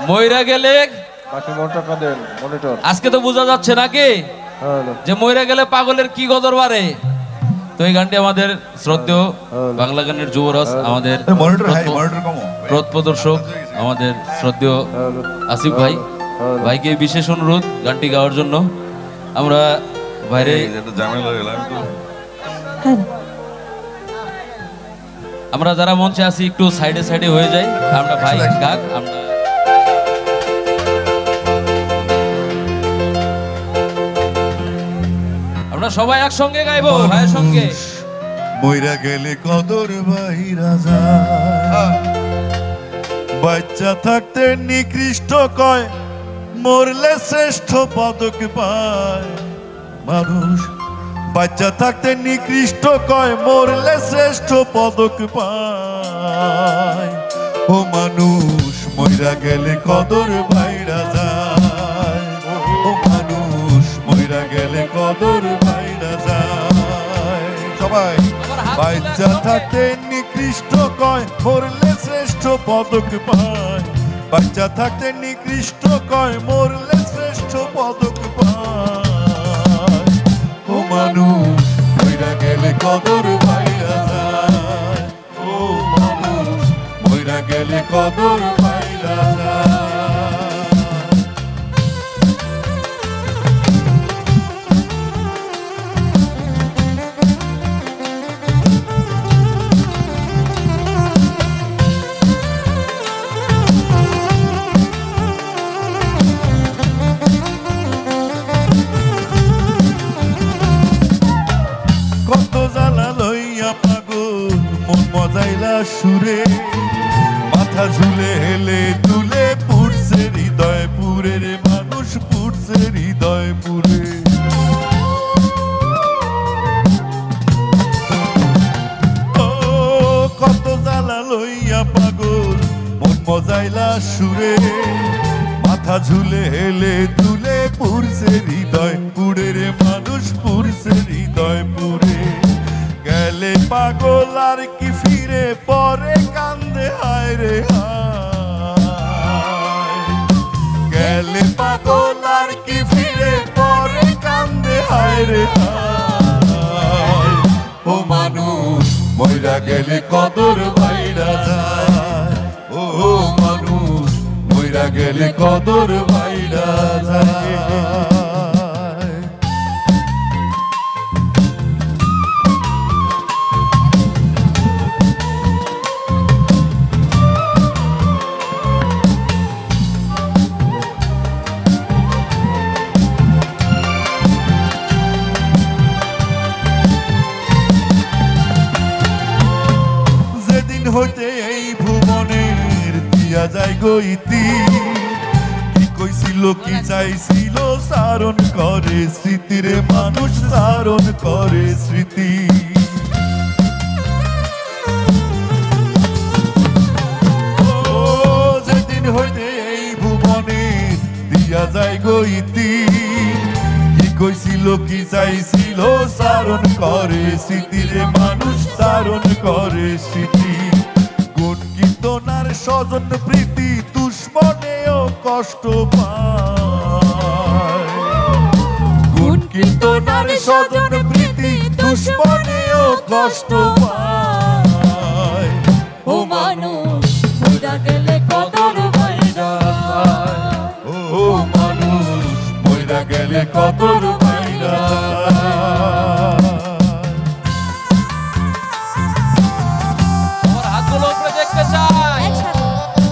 মইরা গেলে বাকি মনিটরটা দেন, মনিটর। আজকে তো বোঝা যাচ্ছে নাকি যে মইরা গেলে পাগলের কি গদর বাড়ে। তো এই গানটি আমাদের শ্রদ্ধেয় বাংলা গানের যুবরাজ, আমাদের পথ প্রদর্শক, আমাদের শ্রদ্ধেয় আসিফ ভাই, ভাইকে বিশেষ অনুরোধ গানটি গাওয়ার জন্য। আমরা বাইরে আমরা যারা মঞ্চে আছি একটু সাইডে সাইডে হয়ে যাই, আমরা ভাই গাক আমরা সবাই একসঙ্গে গাইবো ভাইয়ের সঙ্গে। মইরা গেলে কদর ভাই রাজা, বাচ্চা থাকতে নিকৃষ্ট কয়, মরলে শ্রেষ্ঠ পদক পায়। মানুষ বাচ্চা থাকতে নিকৃষ্ট কয়, মরলে শ্রেষ্ঠ পদক পায়। ও মানুষ মইরা গেলে কদর ভাই রাজা, ও মানুষ মইরা গেলে কদর ভাই রাজা। সবাই বাচ্চা থাকতে নিকৃষ্ট কয়, মরলে শ্রেষ্ঠ পদক পায়। বাচ্চা থাকতে নিকৃষ্ট কয়, মরলে শ্রেষ্ঠ পদক পায়। ও মানুষ মইরা গেলে কদর ভাই রাজা, ও মানুষ মইরা গেলে কদর ভাই রাজা। সুরে মাথা ঝুলে হেলে তুলে পুড়ছে হৃদয় পুরে রে মানুষ, পুড়ছে হৃদয় পুরে। ও কত জ্বালা লইয়া পাগল মন মজাইলা সুরে, মাথা ঝুলে হেলে তুলে পুড়ছে হৃদয় পুরে রে মানুষ, পুড়ছে হৃদয় পুরে। গেলে পাগল আর কি ফিরে পরে কান্দে হায় রে হায়। গেলে পাগল আর কি ফিরে পরে কান্দে হায় রে হায়। ও মানুষ মইরা গেলে কদর ভাইরা যায়, ও মানুষ মইরা গেলে কদর ভাইরা যায়। হইতে এই ভুবনের দিয়া যায় গইতি, কি কইছিল কি চাইছিল সারণ করে স্মৃতির মানুষ, সারণ করে স্মৃতি। ও যেদিন হইতে এই ভুবনের দিয়া যায় গইতি, কি কইছিল কি চাইছিল সারণ করে স্মৃতির মানুষ, সারণ করে স্মৃতি। গুণ কীর্তনার স্বজন প্রীতি দুশ্মনেও কষ্ট পায়, গুণ কীর্তনার স্বজন প্রীতি দুশ্মনেও কষ্ট পায়। ও মানুষ মইরা গেলে কদর ভাইরা যায়, ও মানুষ মইরা গেলে কদর ভাইরা যায়।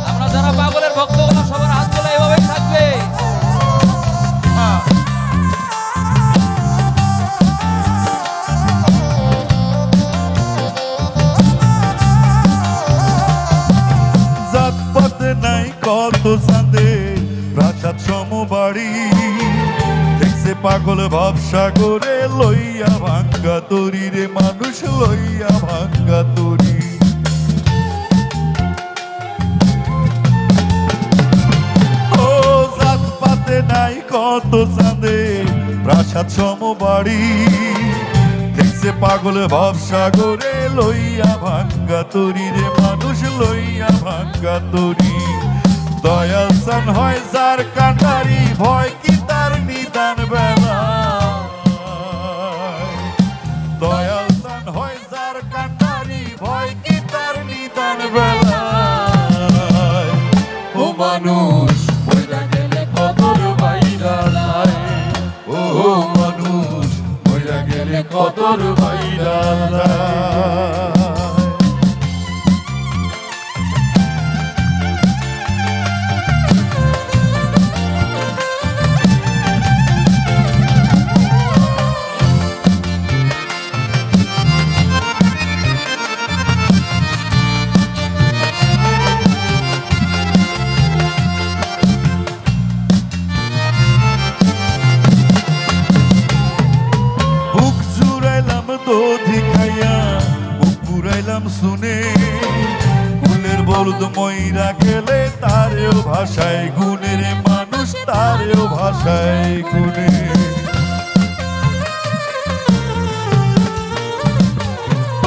আমরা যারা পাগলের ভক্তগণ সবার হাত তোলা এভাবেই থাকবে। জাতপাতে নাই কত চাঁদে প্রাসাদ সমবাড়ি, দেখছে পাগল ভবসাগরে লইয়া ভাঙ্গা তরি রে মানুষ, লইয়া ভাঙ্গা তরি। নাই কত চাঁদে প্রাসাদ সমবাড়ি, দেখছে পাগল ভবসাগরে লইয়া ভাঙ্গা তরি রে মানুষ, লইয়া ভাঙ্গা তরি। দয়াল সান হয় যার কান্ডারি ভয় কি তার নিদান বেলা দয়াল সান হয় যার কান্ডারি ভয় কি তার নিদান বেলা ও মানুষ মইরা গেলে কদর বাইরা যায় ও মানুষ মইরা গেলে কদর বাইরা যায় দধি খাইয়া বুক পুরাইলাম শুনে ফুলের বলদ ময়রা গেলে তারেও ভাষায় গুণের মানুষ তারেও ভাষায় গুণে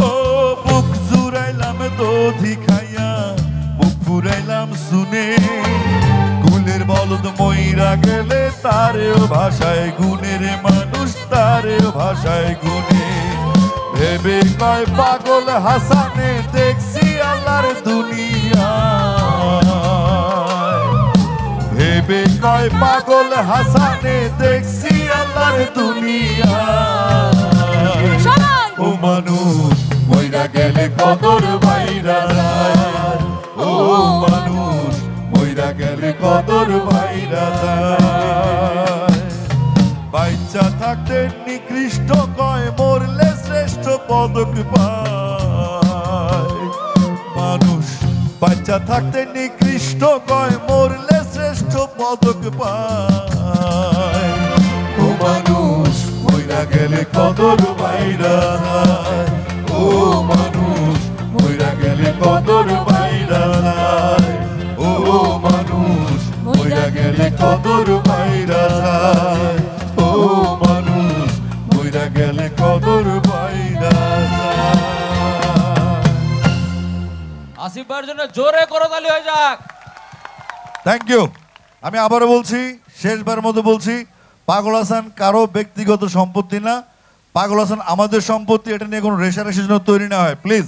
ও বুক জুড়াইলাম দধি খাইয়া বুক পুরাইলাম শুনে ফুলের বলদ ময়রা গেলে তারেও ভাষায় গুণের মানুষ তারেও ভাষায় গুণে ভেবে কয় পাগল হাসানে দেখছি আল্লাহর দুনিয়া ভেবে কয় পাগল হাসানে দেখছি আল্লাহর দুনিয়া ও মানুষ মইরা গেলে কদর বাইরা যায় ও মানুষ মইরা গেলে কদর বাইরা যায় বাচ্চা থাকতে নিকৃষ্ট কয় মরলে শ্রেষ্ঠ পদক পায় মানুষ বাচ্চা থাকতে নিকৃষ্ট কয় মরলে শ্রেষ্ঠ পদক পায় ও মানুষ মইরা গেলে কদর বাইরা যায় ও মানুষ মইরা গেলে কদর বাইরা যায় ও মানুষ মইরা গেলে কদর বাইরা যায় ও মানুষ মইরা গেলে কদর বাইরা যায় আসিফ ভাইয়ের জন্য জোরে করতালি হয়ে যাক। Thank you. আমি আবারও বলছি, শেষবার মতো বলছি, পাগল হাসান কারো ব্যক্তিগত সম্পত্তি না, পাগল হাসান আমাদের সম্পত্তি। এটা নিয়ে কোনো রেষারেষির জন্য তৈরি না হয়। প্লিজ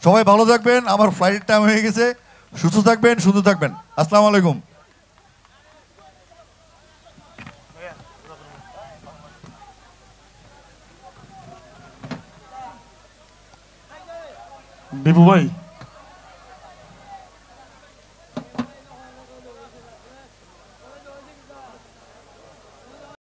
সবাই ভালো থাকবেন, আমার ফ্লাইট টাইম হয়ে গেছে। সুস্থ থাকবেন, সুন্দর থাকবেন। আসসালামু আলাইকুম। বিপু ভাই